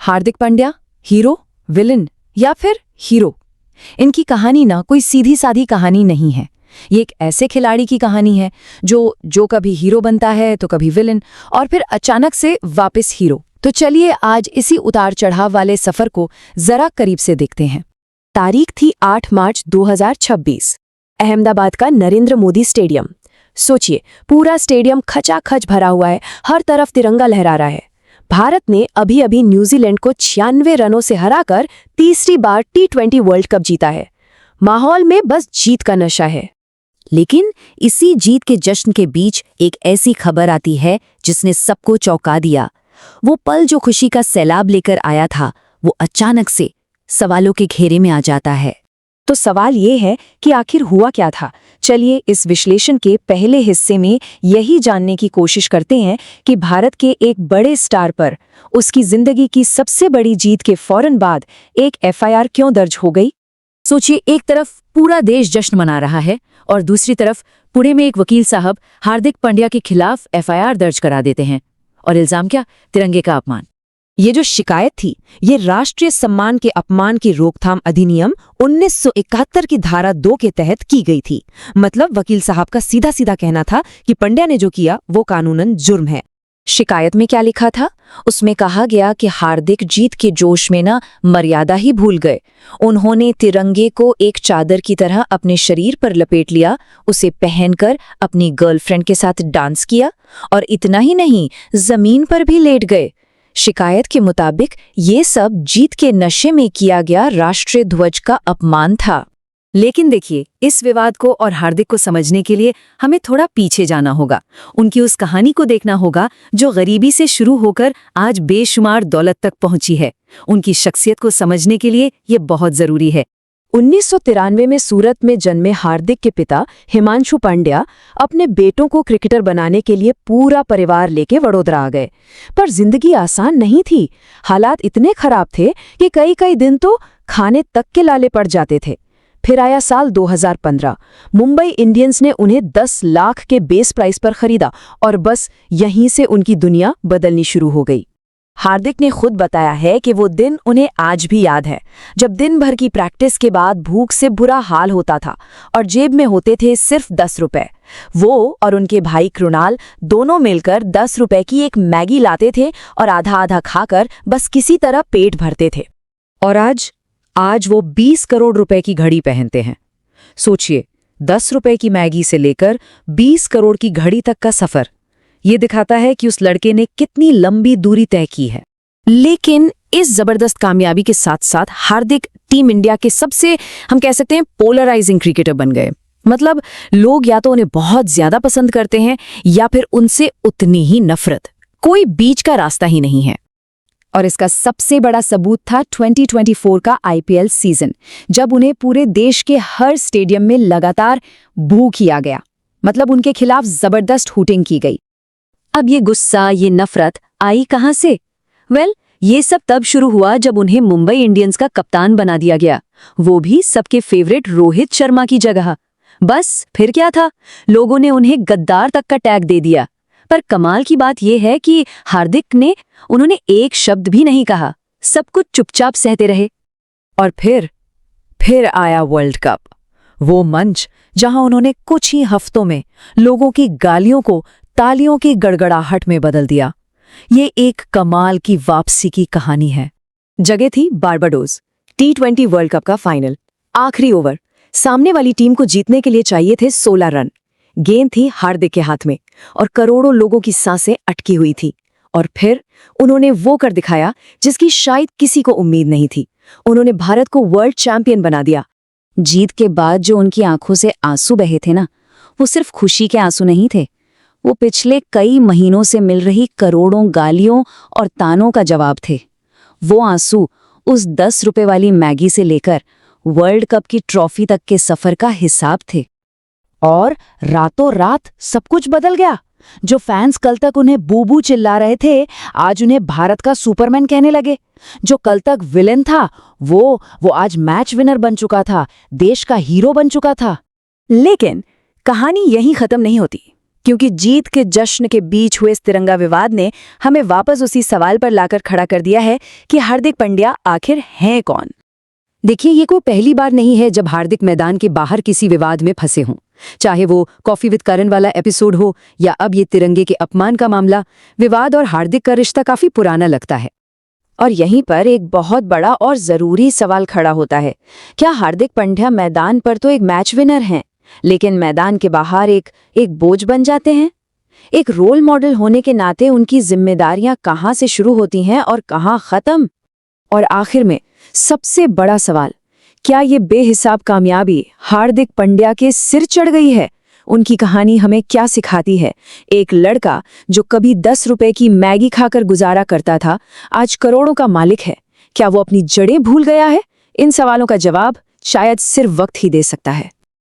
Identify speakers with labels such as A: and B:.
A: Hardik Pandya hero, villain या फिर hero? इनकी कहानी ना कोई सीधी सादी कहानी नहीं है। ये एक ऐसे खिलाड़ी की कहानी है जो कभी हीरो बनता है तो कभी विलन और फिर अचानक से वापस हीरो। तो चलिए आज इसी उतार चढ़ाव वाले सफर को जरा करीब से देखते हैं। तारीख थी 8 मार्च 2026। अहमदाबाद का नरेंद्र मोदी स्टेडियम। सोचिए, पूरा स्टेडियम खचाखच भरा हुआ है, हर तरफ तिरंगा लहरा रहा है। भारत ने अभी अभी न्यूजीलैंड को 96 रनों से हराकर तीसरी बार T20 वर्ल्ड कप जीता है। माहौल में बस जीत का नशा है। लेकिन इसी जीत के जश्न के बीच एक ऐसी खबर आती है जिसने सबको चौंका दिया। वो पल जो खुशी का सैलाब लेकर आया था, वो अचानक से सवालों के घेरे में आ जाता है। तो सवाल ये है कि आखिर हुआ क्या था? चलिए इस विश्लेषण के पहले हिस्से में यही जानने की कोशिश करते हैं कि भारत के एक बड़े स्टार पर उसकी जिंदगी की सबसे बड़ी जीत के फौरन बाद एक FIR क्यों दर्ज हो गई। सोचिए, एक तरफ पूरा देश जश्न मना रहा है और दूसरी तरफ पुणे में एक वकील साहब हार्दिक पांड्या के खिलाफ FIR दर्ज करा देते हैं। और इल्जाम क्या? तिरंगे का अपमान। ये जो शिकायत थी, ये राष्ट्रीय सम्मान के अपमान की रोकथाम अधिनियम 1971 की धारा 2 के तहत की गई थी। मतलब वकील साहब का सीधा सीधा कहना था कि पांड्या ने जो किया वो कानूनन जुर्म है। शिकायत में क्या लिखा था? उसमें कहा गया कि हार्दिक जीत के जोश में ना मर्यादा ही भूल गए। उन्होंने तिरंगे को एक चादर की तरह अपने शरीर पर लपेट लिया, उसे पहनकर अपनी गर्लफ्रेंड के साथ डांस किया और इतना ही नहीं, जमीन पर भी लेट गए। शिकायत के मुताबिक ये सब जीत के नशे में किया गया राष्ट्रीय ध्वज का अपमान था। लेकिन देखिए, इस विवाद को और हार्दिक को समझने के लिए हमें थोड़ा पीछे जाना होगा। उनकी उस कहानी को देखना होगा जो गरीबी से शुरू होकर आज बेशुमार दौलत तक पहुंची है। उनकी शख्सियत को समझने के लिए ये बहुत जरूरी है। 1993 में सूरत में जन्मे हार्दिक के पिता हिमांशु पांड्या अपने बेटों को क्रिकेटर बनाने के लिए पूरा परिवार लेके वडोदरा आ गए। पर जिंदगी आसान नहीं थी। हालात इतने खराब थे कि कई दिन तो खाने तक के लाले पड़ जाते थे। फिर आया साल 2015। मुंबई इंडियंस ने उन्हें 10 लाख के बेस प्राइस पर खरीदा और बस यहीं से उनकी दुनिया बदलनी शुरू हो गई। हार्दिक ने खुद बताया है कि वो दिन उन्हें आज भी याद है, जब दिन भर की प्रैक्टिस के बाद भूख से बुरा हाल होता था और जेब में होते थे सिर्फ 10 रुपए। वो और उनके भाई कृणाल दोनों मिलकर 10 रुपए की एक मैगी लाते थे और आधा आधा खाकर बस किसी तरह पेट भरते थे। और आज वो 20 करोड़ रुपए की घड़ी पहनते हैं। सोचिए, 10 रुपए की मैगी से लेकर 20 करोड़ की घड़ी तक का सफर। ये दिखाता है कि उस लड़के ने कितनी लंबी दूरी तय की है। लेकिन इस जबरदस्त कामयाबी के साथ साथ हार्दिक टीम इंडिया के सबसे, हम कह सकते हैं, पोलराइजिंग क्रिकेटर बन गए। मतलब लोग या तो उन्हें बहुत ज्यादा पसंद करते हैं या फिर उनसे उतनी ही नफरत। कोई बीच का रास्ता ही नहीं है। और इसका सबसे बड़ा सबूत था 2024 का IPL सीजन, जब उन्हें पूरे देश के हर स्टेडियम में लगातार बू किया गया। मतलब उनके खिलाफ जबरदस्त हूटिंग की गई। अब ये गुस्सा, ये नफरत आई कहां से? ये सब तब शुरू हुआ जब उन्हें मुंबई इंडियंस का कप्तान बना दिया गया, वो भी सबके फेवरेट रोहित शर्मा की जगह। बस फिर क्या था, लोगों ने उन्हें गद्दार तक का टैग दे दिया। पर कमाल की बात यह है कि हार्दिक ने उन्होंने एक शब्द भी नहीं कहा, सब कुछ चुपचाप सहते रहे। और फिर आया वर्ल्ड कप, वो मंच जहां उन्होंने कुछ ही हफ्तों में लोगों की गालियों को तालियों की गड़गड़ाहट में बदल दिया। ये एक कमाल की वापसी की कहानी है। जगह थी बारबाडोस। T20 वर्ल्ड कप का फाइनल। आखिरी ओवर। सामने वाली टीम को जीतने के लिए चाहिए थे 16 रन। गेंद थी हार्दिक के हाथ में और करोड़ों लोगों की सांसें अटकी हुई थी। और फिर उन्होंने वो कर दिखाया जिसकी शायद किसी को उम्मीद नहीं थी। उन्होंने भारत को वर्ल्ड चैंपियन बना दिया। जीत के बाद जो उनकी आंखों से आंसू बहे थे ना, वो सिर्फ खुशी के आंसू नहीं थे। वो पिछले कई महीनों से मिल रही करोड़ों गालियों और तानों का जवाब थे। वो आंसू उस 10 रुपए वाली मैगी से लेकर वर्ल्ड कप की ट्रॉफी तक के सफर का हिसाब थे। और रातों रात सब कुछ बदल गया। जो फैंस कल तक उन्हें बूबू चिल्ला रहे थे, आज उन्हें भारत का सुपरमैन कहने लगे। जो कल तक विलेन था, वो आज मैच विनर बन चुका था, देश का हीरो बन चुका था। लेकिन कहानी यहीं खत्म नहीं होती। क्योंकि जीत के जश्न के बीच हुए इस तिरंगा विवाद ने हमें वापस उसी सवाल पर लाकर खड़ा कर दिया है कि हार्दिक पांड्या आखिर हैं कौन। देखिए, ये कोई पहली बार नहीं है जब हार्दिक मैदान के बाहर किसी विवाद में फंसे हों। चाहे वो कॉफी विद करण वाला एपिसोड हो या अब ये तिरंगे के अपमान का मामला, विवाद और हार्दिक का रिश्ता काफी पुराना लगता है। और यहीं पर एक बहुत बड़ा और जरूरी सवाल खड़ा होता है, क्या हार्दिक पांड्या मैदान पर तो एक मैच विनर हैं, लेकिन मैदान के बाहर एक बोझ बन जाते हैं? एक रोल मॉडल होने के नाते उनकी जिम्मेदारियां कहाँ से शुरू होती हैं और कहाँ खत्म? और आखिर में सबसे बड़ा सवाल, क्या ये बेहिसाब कामयाबी हार्दिक पांड्या के सिर चढ़ गई है? उनकी कहानी हमें क्या सिखाती है? एक लड़का जो कभी 10 रुपए की मैगी खाकर गुजारा करता था, आज करोड़ों का मालिक है। क्या वो अपनी जड़ें भूल गया है? इन सवालों का जवाब शायद सिर्फ वक्त ही दे सकता है।